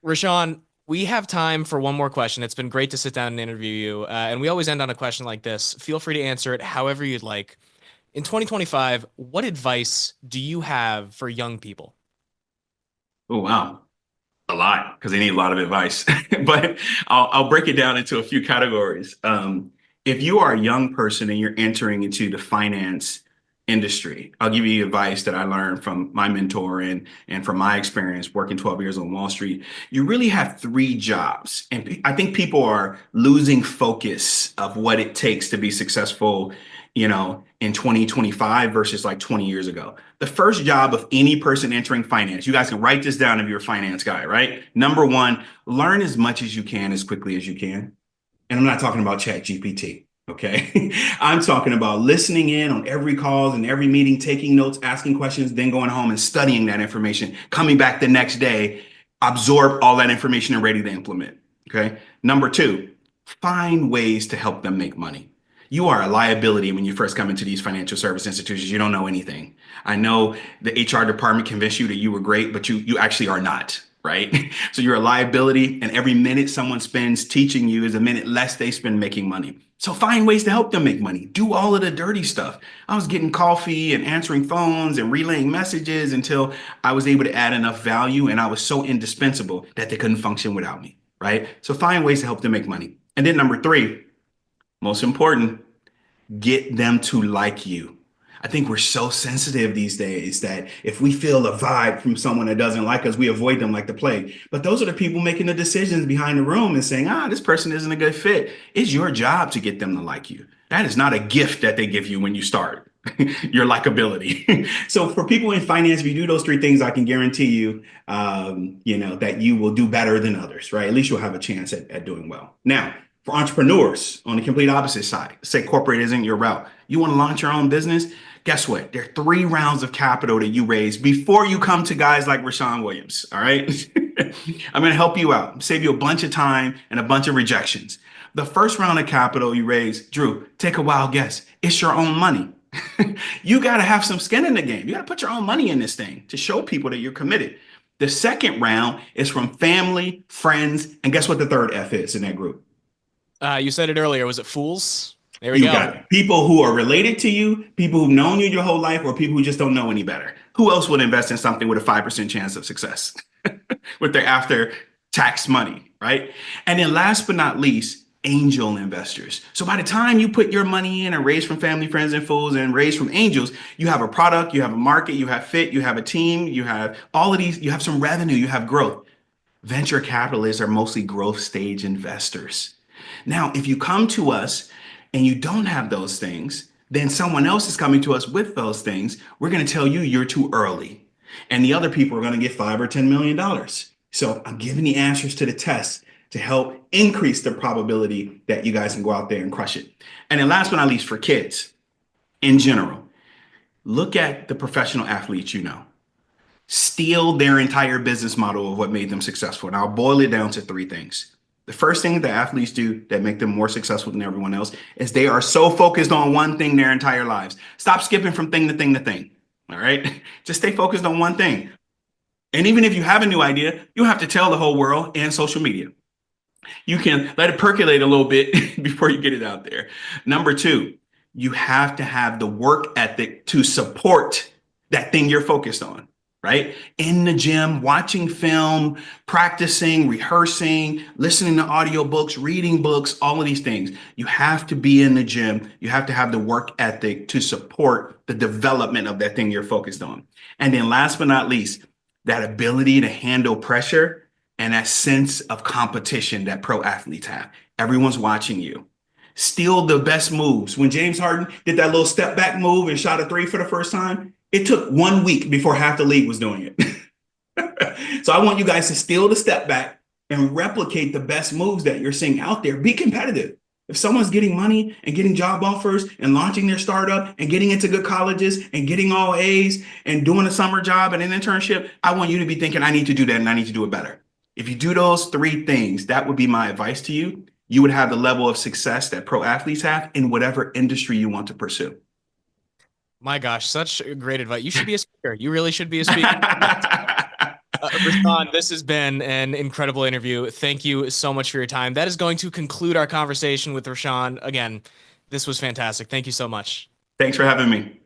Rashaun, we have time for one more question. It's been great to sit down and interview you. And we always end on a question like this. Feel free to answer it however you'd like. In 2025, what advice do you have for young people? Oh, wow. A lot, because they need a lot of advice. But I'll break it down into a few categories. If you are a young person and you're entering into the finance industry, I'll give you advice that I learned from my mentor and from my experience working 12 years on Wall Street. You really have three jobs. And I think people are losing focus of what it takes to be successful, in 2025 versus like 20 years ago. The first job of any person entering finance, you guys can write this down if you're a finance guy, right? Number one, learn as much as you can as quickly as you can. And I'm not talking about Chat GPT. Okay. I'm talking about listening in on every call and every meeting, taking notes, asking questions, then going home and studying that information, coming back the next day, absorb all that information and ready to implement. Okay. Number two, find ways to help them make money. You are a liability when you first come into these financial service institutions. You don't know anything. I know the HR department convinced you that you were great, but you actually are not, right? So you're a liability, and every minute someone spends teaching you is a minute less they spend making money. So find ways to help them make money. Do all of the dirty stuff. I was getting coffee and answering phones and relaying messages until I was able to add enough value, and I was so indispensable that they couldn't function without me, right? So find ways to help them make money. And then number three, most important, get them to like you. I think we're so sensitive these days that if we feel a vibe from someone that doesn't like us, we avoid them like the plague. But those are the people making the decisions behind the room and saying, this person isn't a good fit. It's your job to get them to like you. That is not a gift that they give you when you start. Your likability. So for people in finance, if you do those three things, I can guarantee you, that you will do better than others, right? At least you'll have a chance at doing well. Now, for entrepreneurs on the complete opposite side, say corporate isn't your route. You want to launch your own business? Guess what? There are three rounds of capital that you raise before you come to guys like Rashaun Williams. All right. I'm going to help you out, save you a bunch of time and a bunch of rejections. The first round of capital you raise, Drew, take a wild guess. It's your own money. You got to have some skin in the game. You got to put your own money in this thing to show people that you're committed. The second round is from family, friends, and guess what the third F is in that group? You said it earlier. Was it fools? There we You go. got it. People who are related to you, people who've known you your whole life, or people who just don't know any better. Who else would invest in something with a 5% chance of success with their after tax money, right? And then last but not least, angel investors. So by the time you put your money in and raise from family, friends, and fools and raise from angels, you have a product, you have a market, you have fit, you have a team, you have all of these, you have some revenue, you have growth. Venture capitalists are mostly growth stage investors. Now, if you come to us and you don't have those things, then someone else is coming to us with those things. We're going to tell you you're too early. And the other people are going to get $5 or $10 million. So I'm giving the answers to the test to help increase the probability that you guys can go out there and crush it. And then last but not least, for kids in general, look at the professional athletes you know. Steal their entire business model of what made them successful. And I'll boil it down to three things. The first thing that athletes do that make them more successful than everyone else is they are so focused on one thing their entire lives. Stop skipping from thing to thing to thing. All right. Just stay focused on one thing. And even if you have a new idea, you have to tell the whole world and social media. You can let it percolate a little bit before you get it out there. Number two, you have to have the work ethic to support that thing you're focused on, right? In the gym, watching film, practicing, rehearsing, listening to audiobooks, reading books, all of these things. You have to be in the gym. You have to have the work ethic to support the development of that thing you're focused on. And then last but not least, that ability to handle pressure and that sense of competition that pro athletes have. Everyone's watching you. Steal the best moves. When James Harden did that little step back move and shot a three for the first time, it took 1 week before half the league was doing it. So I want you guys to steal the step back and replicate the best moves that you're seeing out there. Be competitive. If someone's getting money and getting job offers and launching their startup and getting into good colleges and getting all A's and doing a summer job and an internship, I want you to be thinking, I need to do that and I need to do it better. If you do those three things, that would be my advice to you. You would have the level of success that pro athletes have in whatever industry you want to pursue. My gosh, such great advice. You should be a speaker. You really should be a speaker. Rashaun, this has been an incredible interview. Thank you so much for your time. That is going to conclude our conversation with Rashaun. Again, this was fantastic. Thank you so much. Thanks for having me.